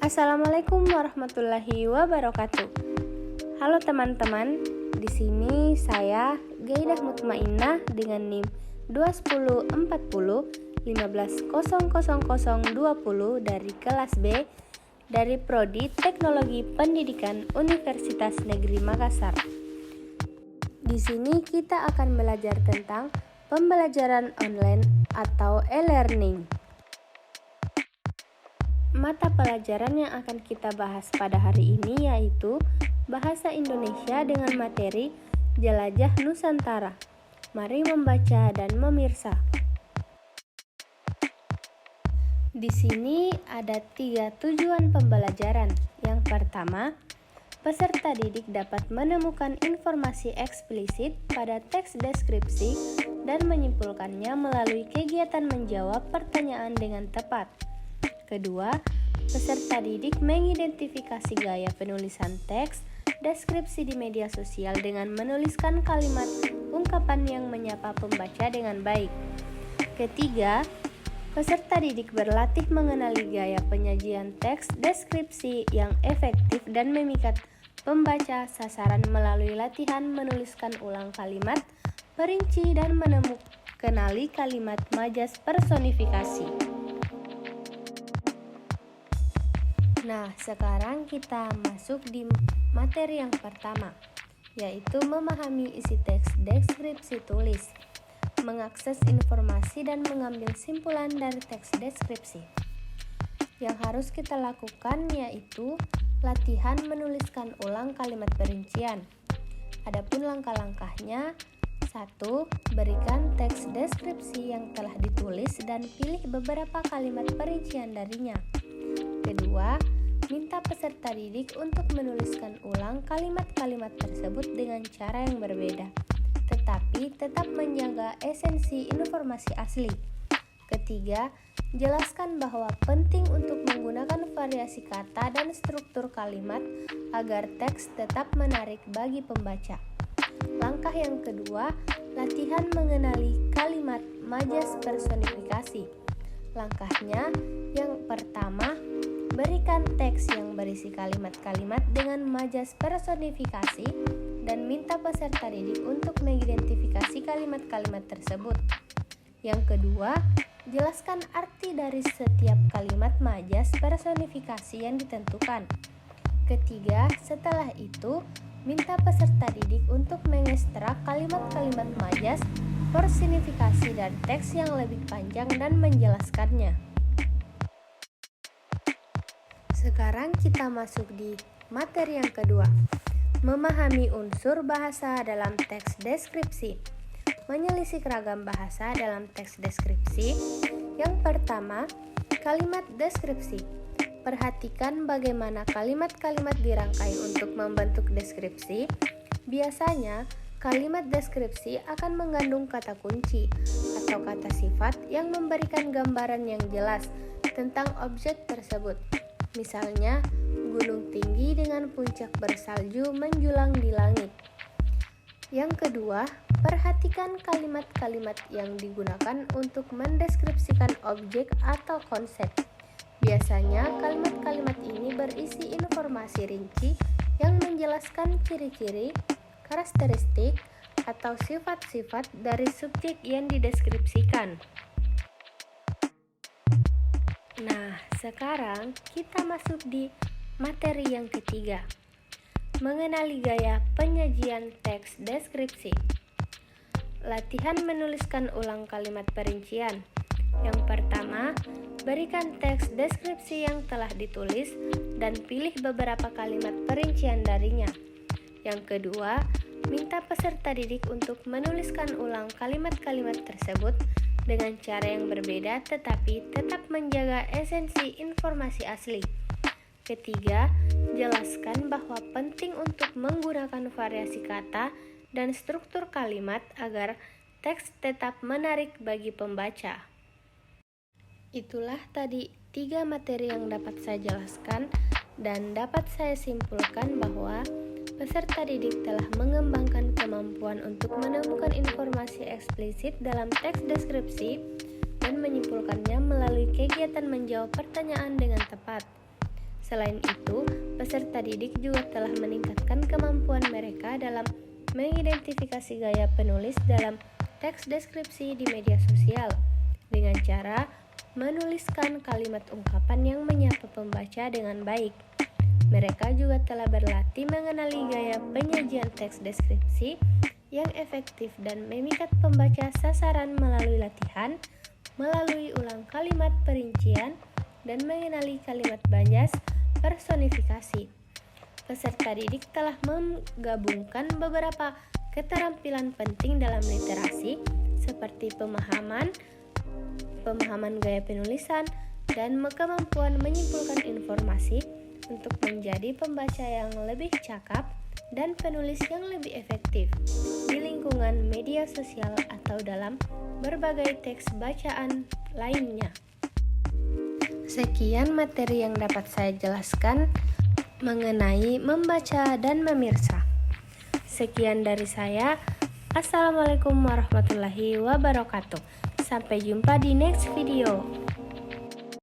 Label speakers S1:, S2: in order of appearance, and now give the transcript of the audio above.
S1: Assalamualaikum warahmatullahi wabarakatuh. Halo teman-teman, di sini saya Gaidah Mutmainnah dengan NIM 21040150020 dari kelas B dari Prodi Teknologi Pendidikan Universitas Negeri Makassar. Di sini kita akan belajar tentang pembelajaran online atau e-learning. Mata pelajaran yang akan kita bahas pada hari ini yaitu Bahasa Indonesia dengan materi Jelajah Nusantara. Mari membaca dan memirsa. Di sini ada 3 tujuan pembelajaran. Yang pertama, peserta didik dapat menemukan informasi eksplisit pada teks deskripsi dan menyimpulkannya melalui kegiatan menjawab pertanyaan dengan tepat. Kedua, peserta didik mengidentifikasi gaya penulisan teks deskripsi di media sosial dengan menuliskan kalimat ungkapan yang menyapa pembaca dengan baik. Ketiga, peserta didik berlatih mengenali gaya penyajian teks deskripsi yang efektif dan memikat pembaca sasaran melalui latihan menuliskan ulang kalimat perinci dan kenali kalimat majas personifikasi. Nah, sekarang kita masuk di materi yang pertama, yaitu memahami isi teks deskripsi tulis, mengakses informasi dan mengambil simpulan dari teks deskripsi. Yang harus kita lakukan yaitu latihan menuliskan ulang kalimat perincian. Adapun langkah-langkahnya: 1. Berikan teks deskripsi yang telah ditulis dan pilih beberapa kalimat perincian darinya. Kedua, minta peserta didik untuk menuliskan ulang kalimat-kalimat tersebut dengan cara yang berbeda, tetapi tetap menjaga esensi informasi asli. Ketiga, jelaskan bahwa penting untuk menggunakan variasi kata dan struktur kalimat agar teks tetap menarik bagi pembaca. Langkah yang kedua, latihan mengenali kalimat majas personifikasi. Langkahnya, yang pertama, berikan teks yang berisi kalimat-kalimat dengan majas personifikasi dan minta peserta didik untuk mengidentifikasi kalimat-kalimat tersebut. Yang kedua, jelaskan arti dari setiap kalimat majas personifikasi yang ditentukan. Ketiga, setelah itu, minta peserta didik untuk mengekstrak kalimat-kalimat majas personifikasi dan teks yang lebih panjang dan menjelaskannya. Sekarang kita masuk di materi yang kedua, memahami unsur bahasa dalam teks deskripsi. Menyelisih ragam bahasa dalam teks deskripsi. Yang pertama, kalimat deskripsi. Perhatikan bagaimana kalimat-kalimat dirangkai untuk membentuk deskripsi. Biasanya, kalimat deskripsi akan mengandung kata kunci atau kata sifat yang memberikan gambaran yang jelas tentang objek tersebut. Misalnya, gunung tinggi dengan puncak bersalju menjulang di langit. Yang kedua, perhatikan kalimat-kalimat yang digunakan untuk mendeskripsikan objek atau konsep. Biasanya, kalimat-kalimat ini berisi informasi rinci yang menjelaskan ciri-ciri, karakteristik, atau sifat-sifat dari subjek yang dideskripsikan. Nah, sekarang kita masuk di materi yang ketiga, mengenali gaya penyajian teks deskripsi. Latihan menuliskan ulang kalimat perincian. Yang pertama, berikan teks deskripsi yang telah ditulis dan pilih beberapa kalimat perincian darinya. Yang kedua, minta peserta didik untuk menuliskan ulang kalimat-kalimat tersebut dengan cara yang berbeda tetapi tetap menjaga esensi informasi asli. Ketiga, jelaskan bahwa penting untuk menggunakan variasi kata dan struktur kalimat agar teks tetap menarik bagi pembaca. Itulah tadi 3 materi yang dapat saya jelaskan dan dapat saya simpulkan bahwa peserta didik telah mengembangkan kemampuan untuk menemukan informasi eksplisit dalam teks deskripsi dan menyimpulkannya melalui kegiatan menjawab pertanyaan dengan tepat. Selain itu, peserta didik juga telah meningkatkan kemampuan mereka dalam mengidentifikasi gaya penulis dalam teks deskripsi di media sosial dengan cara menuliskan kalimat ungkapan yang menyapa pembaca dengan baik. Mereka juga telah berlatih mengenali gaya penyajian teks deskripsi yang efektif dan memikat pembaca sasaran melalui latihan, melalui ulang kalimat perincian, dan mengenali kalimat bias personifikasi. Peserta didik telah menggabungkan beberapa keterampilan penting dalam literasi seperti pemahaman gaya penulisan, dan kemampuan menyimpulkan informasi untuk menjadi pembaca yang lebih cakap dan penulis yang lebih efektif di lingkungan media sosial atau dalam berbagai teks bacaan lainnya. Sekian materi yang dapat saya jelaskan mengenai membaca dan memirsa. Sekian dari saya. Assalamualaikum warahmatullahi wabarakatuh. Sampai jumpa di next video.